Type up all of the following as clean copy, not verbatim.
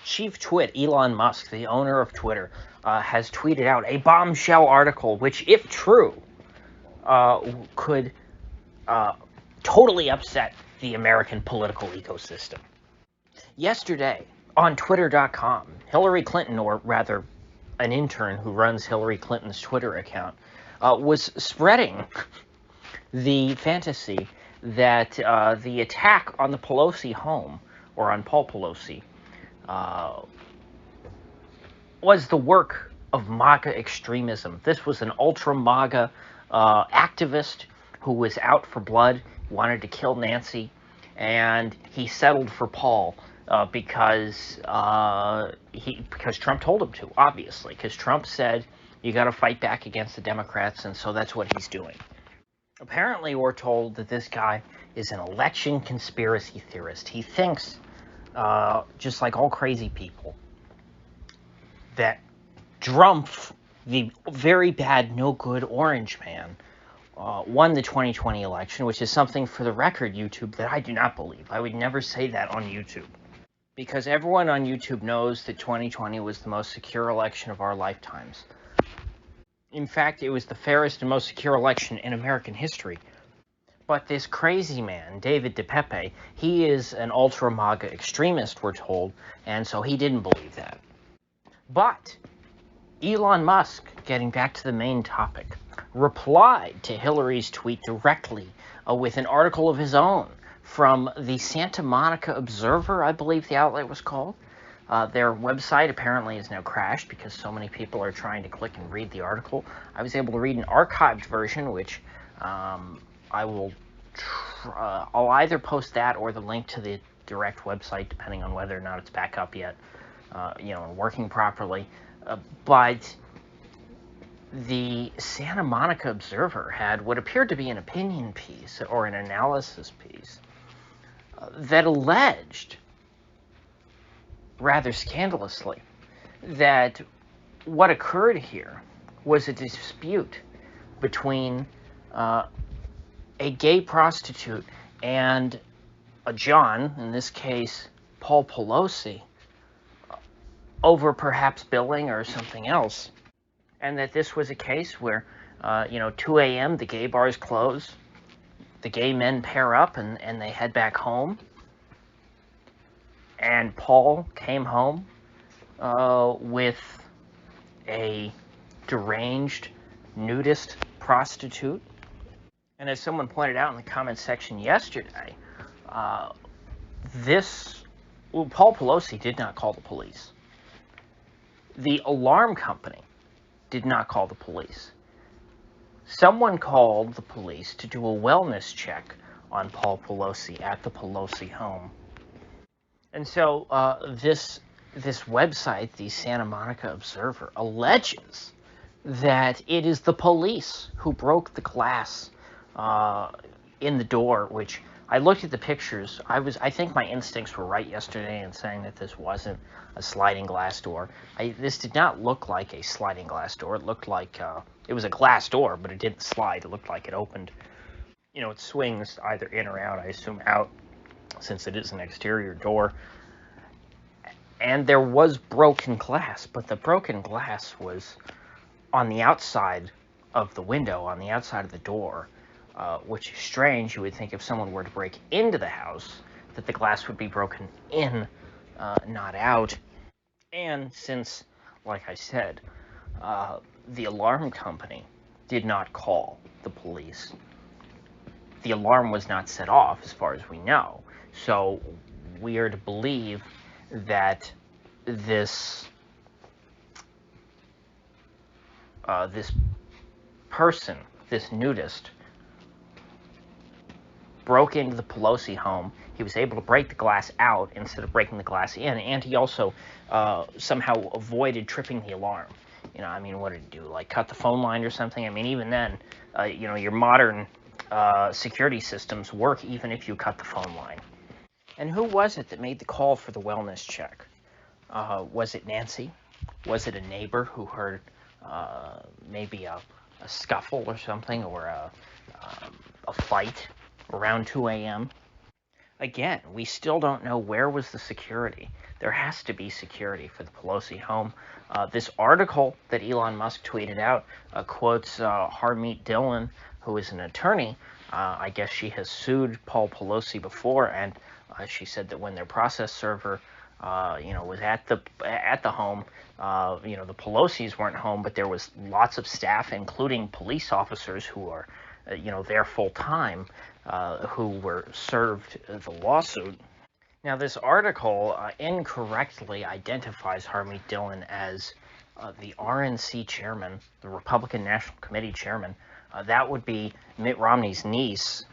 chief twit, Elon Musk, the owner of Twitter, has tweeted out a bombshell article, which, if true, could totally upset the American political ecosystem. Yesterday, on Twitter.com, Hillary Clinton, or rather an intern who runs Hillary Clinton's Twitter account, was spreading the fantasy that the attack on the Pelosi home, or on Paul Pelosi, was the work of MAGA extremism. This was an ultra-MAGA activist who was out for blood, wanted to kill Nancy, and he settled for Paul because Trump told him to, obviously, because Trump said, you got to fight back against the Democrats, and so that's what he's doing. Apparently, we're told that this guy is an election conspiracy theorist. He thinks, just like all crazy people, that Trump, the very bad, no good orange man, won the 2020 election, which is something, for the record, YouTube, that I do not believe. I would never say that on YouTube. Because everyone on YouTube knows that 2020 was the most secure election of our lifetimes. In fact, it was the fairest and most secure election in American history. But this crazy man, David DePepe, he is an ultra-MAGA extremist, we're told, and so he didn't believe that. But Elon Musk, getting back to the main topic, replied to Hillary's tweet directly with an article of his own from the Santa Monica Observer, I believe the outlet was called. Their website apparently is now crashed because so many people are trying to click and read the article. I was able to read an archived version, which I'll either post that or the link to the direct website, depending on whether or not it's back up yet, and working properly. But the Santa Monica Observer had what appeared to be an opinion piece or an analysis piece that alleged, rather scandalously, that what occurred here was a dispute between a gay prostitute and a John, in this case Paul Pelosi, over perhaps billing or something else, and that this was a case where 2 a.m. the gay bars close, the gay men pair up and they head back home, and Paul came home with a deranged nudist prostitute. And as someone pointed out in the comments section yesterday, Paul Pelosi did not call the police. The alarm company did not call the police. Someone called the police to do a wellness check on Paul Pelosi at the Pelosi home. And so this website, the Santa Monica Observer, alleges that it is the police who broke the glass in the door, which I looked at the pictures. I think my instincts were right yesterday in saying that this wasn't a sliding glass door. This did not look like a sliding glass door. It looked like it was a glass door, but it didn't slide. It looked like it opened. It swings either in or out. I assume out, since it is an exterior door. And there was broken glass, but the broken glass was on the outside of the window, on the outside of the door, which is strange. You would think if someone were to break into the house that the glass would be broken in, not out. And since, like I said, the alarm company did not call the police, the alarm was not set off as far as we know. So we are to believe that this person, this nudist, broke into the Pelosi home. He was able to break the glass out instead of breaking the glass in, and he also somehow avoided tripping the alarm. What did he do? Like cut the phone line or something? Even then, your modern security systems work even if you cut the phone line. And who was it that made the call for the wellness check? Was it Nancy? Was it a neighbor who heard maybe a scuffle or something, or a fight around 2 a.m.? Again, we still don't know where was the security. There has to be security for the Pelosi home. This article that Elon Musk tweeted out quotes Harmeet Dillon, who is an attorney. I guess she has sued Paul Pelosi before, and she said that when their process server, was at the home, the Pelosi's weren't home, but there was lots of staff, including police officers who are, there full time, who were served the lawsuit. Now, this article incorrectly identifies Harmeet Dillon as the RNC chairman, the Republican National Committee chairman. That would be Mitt Romney's niece,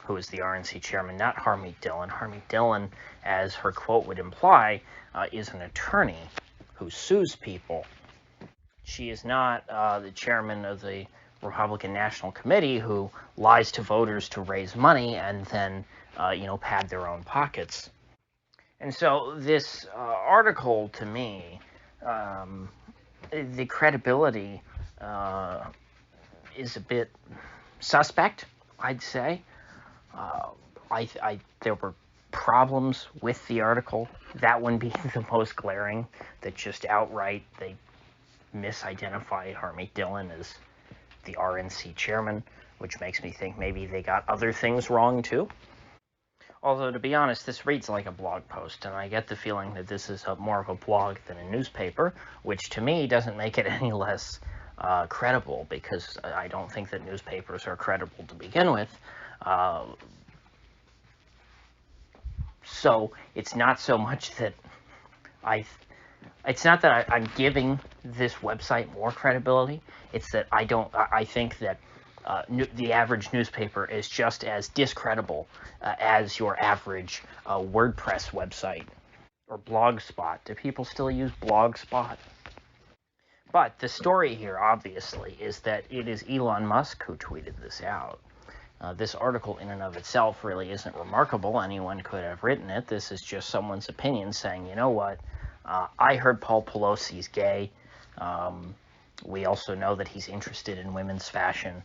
who is the RNC chairman, not Harmeet Dillon. Harmeet Dillon, as her quote would imply, is an attorney who sues people. She is not the chairman of the Republican National Committee who lies to voters to raise money and then, pad their own pockets. And so this article, to me, the credibility is a bit suspect, I'd say. There were problems with the article, that one being the most glaring, that just outright they misidentify Harmeet Dillon as the RNC chairman, which makes me think maybe they got other things wrong too. Although, to be honest, this reads like a blog post, and I get the feeling that this is more of a blog than a newspaper, which to me doesn't make it any less credible, because I don't think that newspapers are credible to begin with. So it's not so much that it's not that I'm giving this website more credibility. It's that I think that the average newspaper is just as discreditable as your average WordPress website or Blogspot. Do people still use Blogspot? But the story here, obviously, is that it is Elon Musk who tweeted this out. This article in and of itself really isn't remarkable. Anyone could have written it. This is just someone's opinion saying, you know what, I heard Paul Pelosi's gay. We also know that he's interested in women's fashion.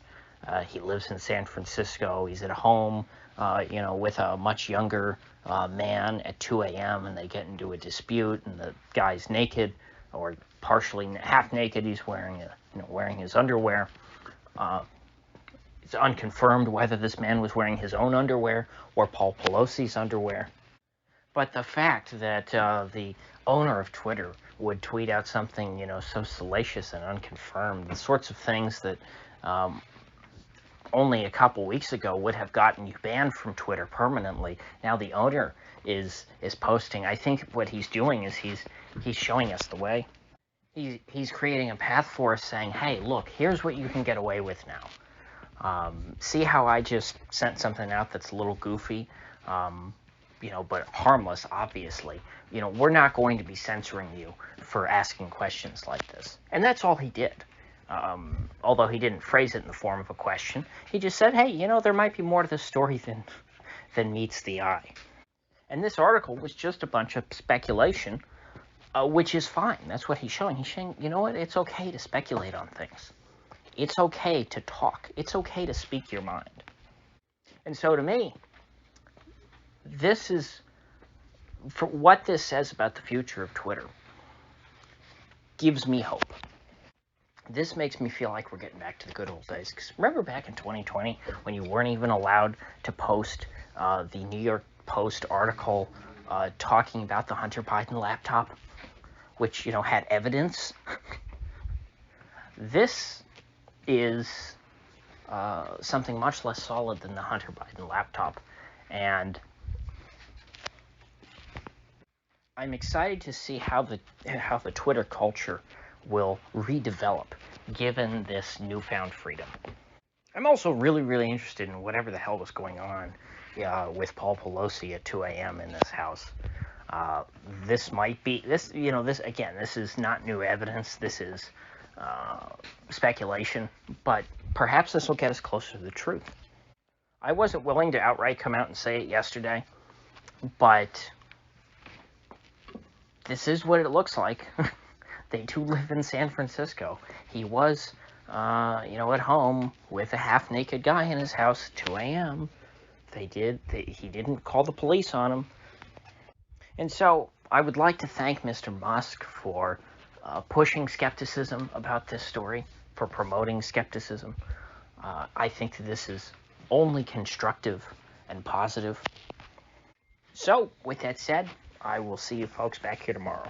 He lives in San Francisco. He's at home, with a much younger man at 2 a.m. and they get into a dispute, and the guy's naked, or partially half naked. He's wearing his underwear. It's unconfirmed whether this man was wearing his own underwear or Paul Pelosi's underwear. But the fact that the owner of Twitter would tweet out something, so salacious and unconfirmed, the sorts of things that only a couple weeks ago would have gotten you banned from Twitter permanently. Now the owner is posting. I think what he's doing is he's showing us the way. He's creating a path for us, saying, hey, look, here's what you can get away with now. See how I just sent something out that's a little goofy, but harmless, obviously. We're not going to be censoring you for asking questions like this. And that's all he did. Although he didn't phrase it in the form of a question. He just said, hey, there might be more to this story than meets the eye. And this article was just a bunch of speculation, which is fine. That's what he's showing. He's saying, you know what, it's okay to speculate on things. It's okay to talk. It's okay to speak your mind. And so to me, this is, for what this says about the future of Twitter, gives me hope. This makes me feel like we're getting back to the good old days. Because remember back in 2020 when you weren't even allowed to post the New York Post article talking about the Hunter Biden laptop, which, had evidence? This is something much less solid than the Hunter Biden laptop. And I'm excited to see how the Twitter culture will redevelop given this newfound freedom. I'm also really, really interested in whatever the hell was going on with Paul Pelosi at 2 a.m. in this house. This might be, this is not new evidence. This is speculation, but perhaps this will get us closer to the truth. I wasn't willing to outright come out and say it yesterday, but this is what it looks like. They do live in San Francisco. He was, at home with a half-naked guy in his house at 2 a.m. They did. He didn't call the police on him. And so I would like to thank Mr. Musk for pushing skepticism about this story, for promoting skepticism. I think that this is only constructive and positive. So, with that said, I will see you folks back here tomorrow.